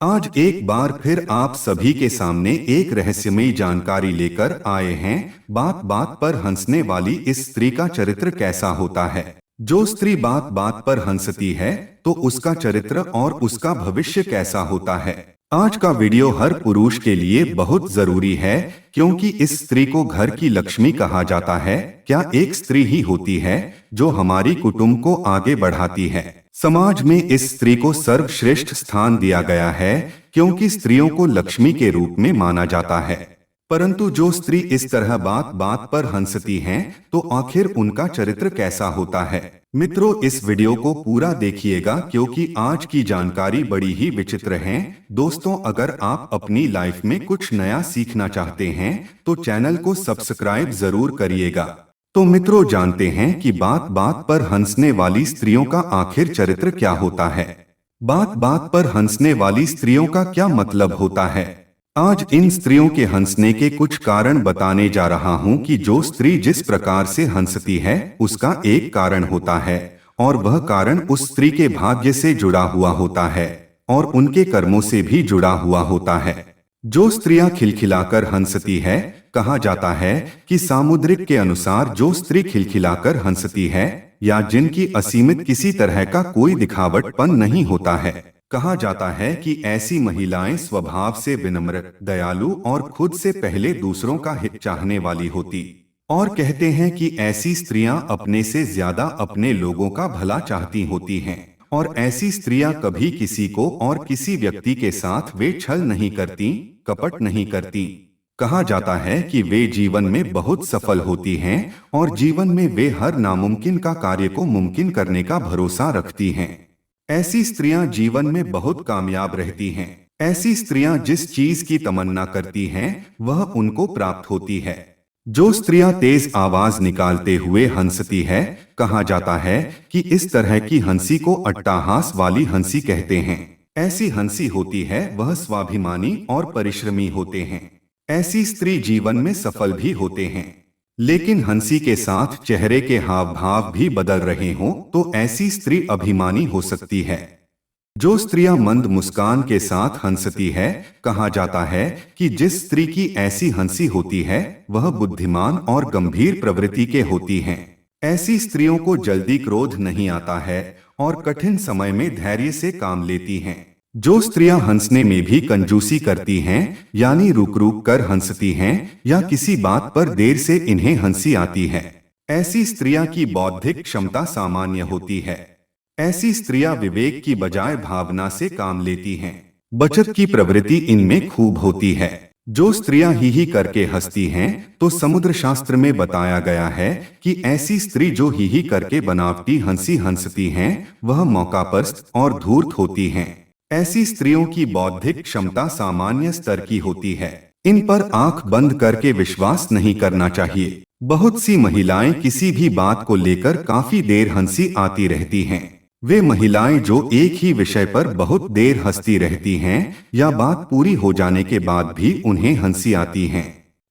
आज एक बार फिर आप सभी के सामने एक रहस्यमयी जानकारी लेकर आए हैं। बात बात पर हंसने वाली इस स्त्री का चरित्र कैसा होता है। जो स्त्री बात बात पर हंसती है तो उसका चरित्र और उसका भविष्य कैसा होता है। आज का वीडियो हर पुरुष के लिए बहुत जरूरी है, क्योंकि इस स्त्री को घर की लक्ष्मी कहा जाता है। क्या एक स्त्री ही होती है जो हमारी कुटुंब को आगे बढ़ाती है। समाज में इस स्त्री को सर्वश्रेष्ठ स्थान दिया गया है, क्योंकि स्त्रियों को लक्ष्मी के रूप में माना जाता है। परंतु जो स्त्री इस तरह बात बात पर हंसती हैं, तो आखिर उनका चरित्र कैसा होता है। मित्रों, इस वीडियो को पूरा देखिएगा, क्योंकि आज की जानकारी बड़ी ही विचित्र है। दोस्तों, अगर आप अपनी लाइफ में कुछ नया सीखना चाहते हैं तो चैनल को सब्सक्राइब जरूर करिएगा। तो मित्रों, जानते हैं कि बात बात पर हंसने वाली स्त्रियों का आखिर चरित्र क्या होता है। बात बात पर हंसने वाली स्त्रियों का क्या मतलब होता है। आज इन स्त्रियों के हंसने के कुछ कारण बताने जा रहा हूं कि जो स्त्री जिस प्रकार से हंसती है उसका एक कारण होता है, और वह कारण उस स्त्री के भाग्य से जुड़ा हुआ होता है और उनके कर्मों से भी जुड़ा हुआ होता है। जो स्त्रियां खिलखिलाकर हंसती है, कहा जाता है कि सामुद्रिक के अनुसार जो स्त्री खिलखिलाकर हंसती है या जिनकी असीमित किसी तरह का कोई दिखावटपन नहीं होता है, कहा जाता है कि ऐसी महिलाएं स्वभाव से विनम्र, दयालु और खुद से पहले दूसरों का हित चाहने वाली होती। और कहते हैं कि ऐसी स्त्रियां अपने से ज्यादा अपने लोगों का भला चाहती होती हैं, और ऐसी स्त्रियां कभी किसी को और किसी व्यक्ति के साथ वे छल नहीं करती, कपट नहीं करती। कहा जाता है कि वे जीवन में बहुत सफल होती हैं और जीवन में वे हर नामुमकिन का कार्य को मुमकिन करने का भरोसा रखती हैं। ऐसी स्त्रियां जीवन में बहुत कामयाब रहती हैं। ऐसी स्त्रियां जिस चीज की तमन्ना करती हैं वह उनको प्राप्त होती है। जो स्त्रियां तेज आवाज निकालते हुए हंसती है, कहा जाता है कि इस तरह की हंसी को अट्टहास वाली हंसी कहते हैं। ऐसी हंसी होती है वह स्वाभिमानी और परिश्रमी होते हैं। ऐसी स्त्री जीवन में सफल भी होते हैं। लेकिन हंसी के साथ चेहरे के हाव भाव भी बदल रहे हों तो ऐसी स्त्री अभिमानी हो सकती है। जो स्त्रियां मंद मुस्कान के साथ हंसती है, कहा जाता है कि जिस स्त्री की ऐसी हंसी होती है वह बुद्धिमान और गंभीर प्रवृत्ति के होती हैं। ऐसी स्त्रियों को जल्दी क्रोध नहीं आता है और कठिन समय में धैर्य से काम लेती हैं। जो स्त्रियां हंसने में भी कंजूसी करती हैं, यानी रुक रुक कर हंसती हैं या किसी बात पर देर से इन्हें हंसी आती है, ऐसी स्त्रियां की बौद्धिक क्षमता सामान्य होती है। ऐसी स्त्रियां विवेक की बजाय भावना से काम लेती हैं। बचत की प्रवृत्ति इनमें खूब होती है। जो स्त्रियां ही करके हंसती हैं, तो समुद्र शास्त्र में बताया गया है कि ऐसी स्त्री जो ही करके बनावटी हंसी हंसती हैं वह मौकापरस्त और धूर्त होती हैं। ऐसी स्त्रियों की बौद्धिक क्षमता सामान्य स्तर की होती है। इन पर आंख बंद करके विश्वास नहीं करना चाहिए। बहुत सी महिलाएं किसी भी बात को लेकर काफी देर हंसी आती रहती हैं। वे महिलाएं जो एक ही विषय पर बहुत देर हंसती रहती हैं या बात पूरी हो जाने के बाद भी उन्हें हंसी आती है,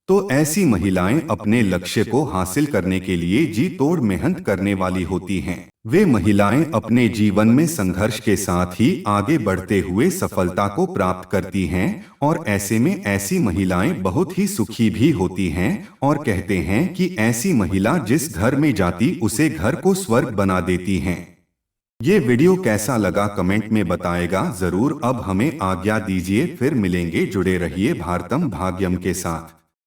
तो ऐसी महिलाएं अपने लक्ष्य को हासिल करने के लिए जी तोड़ मेहनत करने वाली होती हैं। वे महिलाएं अपने जीवन में संघर्ष के साथ ही आगे बढ़ते हुए सफलता को प्राप्त करती हैं, और ऐसे में ऐसी महिलाएं बहुत ही सुखी भी होती हैं। और कहते हैं कि ऐसी महिला जिस घर में जाती उसे घर को स्वर्ग बना देती हैं। ये वीडियो कैसा लगा कमेंट में बताएगा जरूर। अब हमें आज्ञा दीजिए, फिर मिलेंगे। जुड़े रहिए भारतम भाग्यम के साथ।